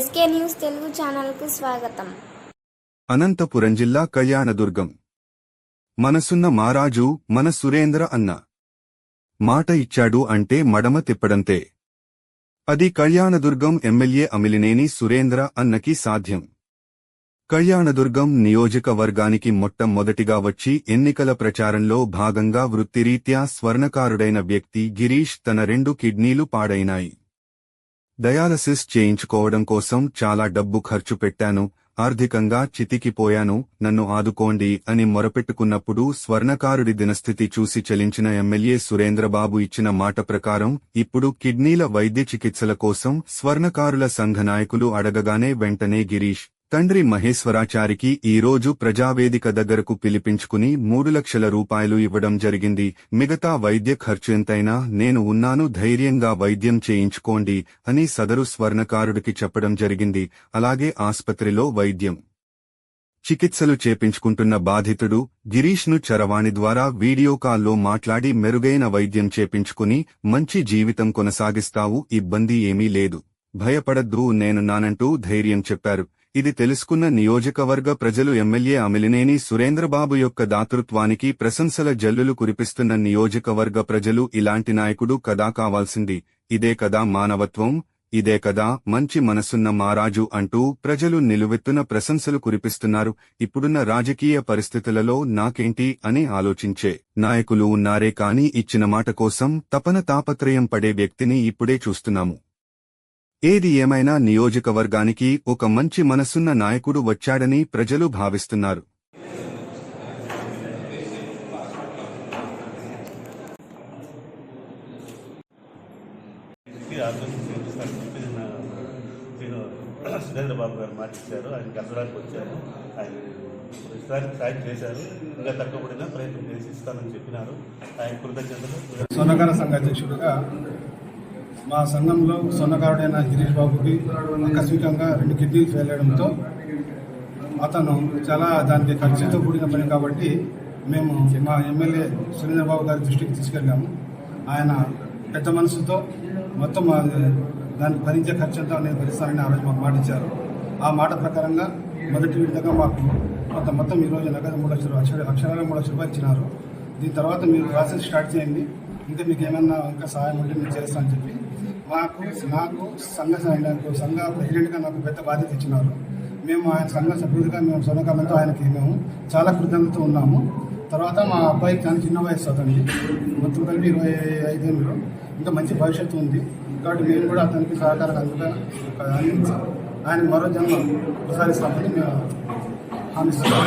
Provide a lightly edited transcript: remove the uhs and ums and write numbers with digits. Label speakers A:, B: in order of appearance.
A: SK news Telugu ఛానల్కు స్వాగతం.
B: అనంతపురం జిల్లా కళ్యాణదుర్గం. మనసున్న మారాజు మన సురేంద్ర అన్న. మాట ఇచ్చాడు అంటే మడమ తిప్పడంతే. అది కళ్యాణదుర్గం ఎమ్మెల్యే అమిలినేని సురేంద్ర అన్నకి సాధ్యం. కళ్యాణదుర్గం నియోజకవర్గానికి మొట్టమొదటిగా వచ్చి ఎన్నికల ప్రచారంలో భాగంగా వృత్తిరీత్యా స్వర్ణకారుడైన వ్యక్తి గిరీష్ తన 2 కిడ్నీలు పాడైనాయి. డయాలసిస్ చేయించుకోవడం కోసం చాలా డబ్బు ఖర్చు పెట్టాను, ఆర్థికంగా చితికిపోయాను, నన్ను ఆదుకోండి అని మొరపెట్టుకున్నప్పుడు స్వర్ణకారుడి దినస్థితి చూసి చలించిన ఎమ్మెల్యే సురేంద్రబాబు ఇచ్చిన మాట ప్రకారం ఇప్పుడు కిడ్నీల వైద్య చికిత్సల కోసం స్వర్ణకారుల సంఘ నాయకులు అడగగానే వెంటనే గిరీష్ తండ్రి మహేశ్వరాచారికి ఈరోజు ప్రజావేదిక దగ్గరకు పిలిపించుకుని 3 లక్షల రూపాయలు ఇవ్వడం జరిగింది. మిగతా వైద్య ఖర్చు ఎంతైనా నేను ఉన్నాను, ధైర్యంగా వైద్యం చేయించుకోండి అని సదరు స్వర్ణకారుడికి చెప్పడం జరిగింది. అలాగే ఆస్పత్రిలో వైద్యం చికిత్సలు చేపించుకుంటున్న బాధితుడు గిరీష్ను చరవాణి ద్వారా వీడియో కాల్లో మాట్లాడి మెరుగైన వైద్యం చేపించుకుని మంచి జీవితం కొనసాగిస్తావు, ఇబ్బంది ఏమీ లేదు, భయపడద్దు, నేనున్నానంటూ ధైర్యం చెప్పారు. ఇది తెలుసుకున్న నియోజకవర్గ ప్రజలు ఎమ్మెల్యే అమిలినేని సురేంద్రబాబు యొక్క దాతృత్వానికి ప్రశంసల జల్లులు కురిపిస్తున్న నియోజకవర్గ ప్రజలు ఇలాంటి నాయకుడు కదా కావాల్సింది, ఇదే కదా మానవత్వం, ఇదే కదా మంచి మనసున్న మారాజు అంటూ ప్రజలు నిలువెత్తున ప్రశంసలు కురిపిస్తున్నారు. ఇప్పుడున్న రాజకీయ పరిస్థితులలో నాకేంటి అని ఆలోచించే నాయకులు ఉన్నారే కాని ఇచ్చిన మాట కోసం తపన తాపత్రయం పడే వ్యక్తిని ఇప్పుడే చూస్తున్నాము. ఏది ఏమైనా నియోజకవర్గానికి ఒక మంచి మనసున్న నాయకుడు వచ్చాడని ప్రజలు భావిస్తున్నారు.
C: సురేంద్రబాబు గారు మాటిచ్చారు, ఆయన కలవడానికి వచ్చారు, ఆయన ఇస్తానికి సాయం చేశారు, ఇంకా తగ్గబడిన ప్రయత్నం చేసి ఇస్తానని చెప్పినారు. ఆయన కృతజ్ఞతలు.
D: స్వర్ణకార సంఘ అధ్యక్షుడిగా మా సంఘంలో స్వర్ణకారుడైన గిరీష్ బాబుకి ఆకస్మికంగా 2 కిడ్నీలు ఫెయిల్ అయ్యడంతో అతను చాలా దానికి ఖర్చుతో కూడిన పని కాబట్టి మేము మా ఎమ్మెల్యే సురేంద్రబాబు గారి దృష్టికి తీసుకెళ్ళాము. ఆయన పెద్ద మనసుతో మొత్తం దానికి భరించే ఖర్చు అంతా నేను భరిస్తానని ఆ రోజు మాకు మాట ఇచ్చారు. ఆ మాట ప్రకారంగా మొదటి విడతగా మాకు మొత్తం ఈరోజు నగదు 3 లక్షలు అక్షరాలు 3 లక్షల రూపాయలు ఇచ్చినారు. దీని తర్వాత మీరు ప్రాసెస్ స్టార్ట్ చేయండి, ఇంకా మీకు ఏమన్నా ఇంకా సహాయం ఉంటే మీరు చేస్తానని చెప్పి నాకు సంఘ ప్రెసిడెంట్గా నాకు పెద్ద బాధ్యత ఇచ్చినారు. మేము ఆయన సంఘ సభ్యుడిగా మేము స్వర్ణకారులతో ఆయనకి మేము చాలా కృతజ్ఞతతో ఉన్నాము. తర్వాత మా అబ్బాయికి చాలా చిన్న వయసు అవుతుంది, మొత్తం కలిపి 25 ఏళ్ళు, ఇంకా మంచి భవిష్యత్తు ఉంది. కాబట్టి మేము కూడా అతనికి సహకారం అందించి ఆయన మరో జన్మ ప్రసాదిస్తామని మేము హామీ ఇస్తున్నాం.